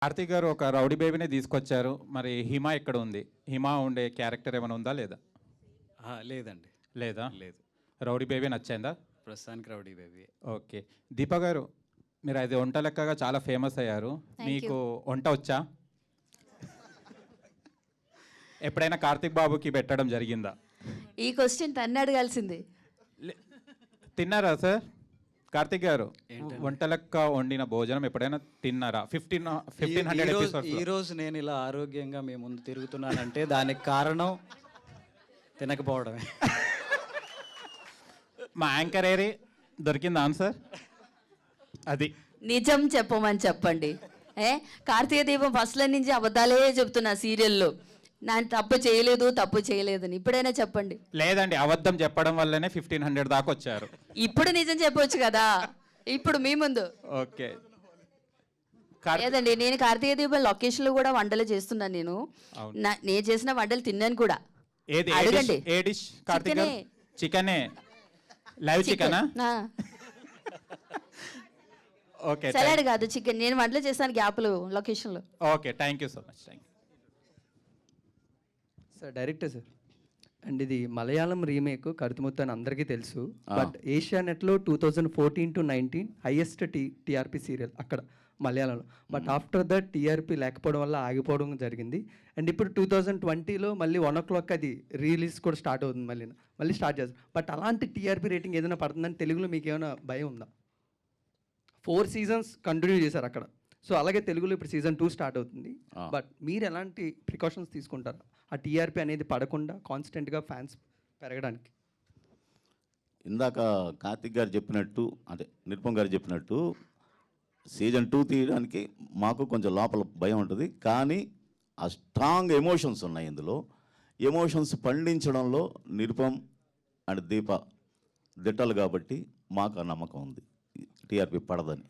కార్తీక్ గారు ఒక రౌడీ బేబీని తీసుకొచ్చారు. మరి హిమ ఎక్కడ ఉంది? హిమ ఉండే క్యారెక్టర్ ఏమైనా ఉందా లేదా? లేదండి. లేదా? లేదు. రౌడీ బేబీ నచ్చిందా? ప్రస్తుతానికి రౌడీ బేబీ. ఓకే. దీప గారు, మీరు అది వంట లెక్కగా చాలా ఫేమస్ అయ్యారు. మీకు వంట వచ్చా? ఎప్పుడైనా కార్తీక్ బాబుకి పెట్టడం జరిగిందా? ఈ క్వశ్చన్ తన్ను అడగాల్సింది. తిన్నారా సార్? కార్తీక్ గారు, వంట లెక్క వండిన భోజనం ఎప్పుడైనా తిన్నారా? 1500 ఎపిసోడ్స్. ఈ రోజు నేను ఇలా ఆరోగ్యంగా మీ ముందు తిరుగుతున్నానంటే దానికి కారణం తినకపోవడమే. మా యాంకర్ ఏరి దొరికిందా ఆన్సర్? అది నిజం చెప్పమని చెప్పండి. కార్తీక దీపం ఫస్ట్ల నుంచి అబద్ధాలే చెప్తున్నా సీరియల్లో. నేను తప్పు చేయలేదని ఇప్పుడైనా చెప్పండి. లేదండి, అబద్ధం చెప్పడం వల్లనే 1500 దాకా వచ్చారు. ఇప్పుడు నిజం చెప్పవచ్చు కదా, ఇప్పుడు మీ ముందు. ఓకే. లేదండి, నేను కార్తీక దీపం లొకేషన్లో కూడా వంటలు చేస్తున్నాను. నేను చేసిన వంటలు తిన్నాను కూడా. ఏది? అడగండి. ఏ డిష్ కార్తీక్? చికెనే. లైవ్ చికెనా? ఓకే. సలాడ్ కాదు, చికెన్. నేను వంటలు చేస్తాను గ్యాప్లు లొకేషన్లో. Okay, thank you so much. Thank you sir. Director sir, and ఇది మలయాళం రీమేక్ కరుతుముత్తు అని అందరికీ తెలుసు. బట్ ఏషియా నెట్లో 2014 to 19 హైయెస్ట్ టీఆర్పీ సీరియల్ అక్కడ మలయాళంలో. బట్ ఆఫ్టర్ దట్ టీఆర్పీ లేకపోవడం వల్ల ఆగిపోవడం జరిగింది. అండ్ ఇప్పుడు 2020లో మళ్ళీ 1 o'clock అది రిలీజ్ కూడా స్టార్ట్ అవుతుంది. మళ్ళీ స్టార్ట్ చేస్తారు. బట్ అలాంటి టీఆర్పీ రేటింగ్ ఏదైనా పడుతుందని తెలుగులో మీకు ఏమైనా భయం ఉందా? 4 seasons కంటిన్యూ చేశారు అక్కడ. సో అలాగే తెలుగులో ఇప్పుడు season 2 స్టార్ట్ అవుతుంది. బట్ మీరు ఎలాంటి ప్రికాషన్స్ తీసుకుంటారు ఆ టీఆర్పీ అనేది పడకుండా కాన్స్టెంట్గా ఫ్యాన్స్ పెరగడానికి? ఇందాక కార్తిక్ గారు చెప్పినట్టు, అంటే నిరుపమ్ గారు చెప్పినట్టు, season 2 తీయడానికి మాకు కొంచెం లోపల భయం ఉంటుంది. కానీ ఆ స్ట్రాంగ్ ఎమోషన్స్ ఉన్నాయి ఇందులో. ఎమోషన్స్ పండించడంలో నిరుపమ్ అండ్ దీప దిట్టలు కాబట్టి మాకు ఆ నమ్మకం ఉంది టీఆర్పీ పడదని.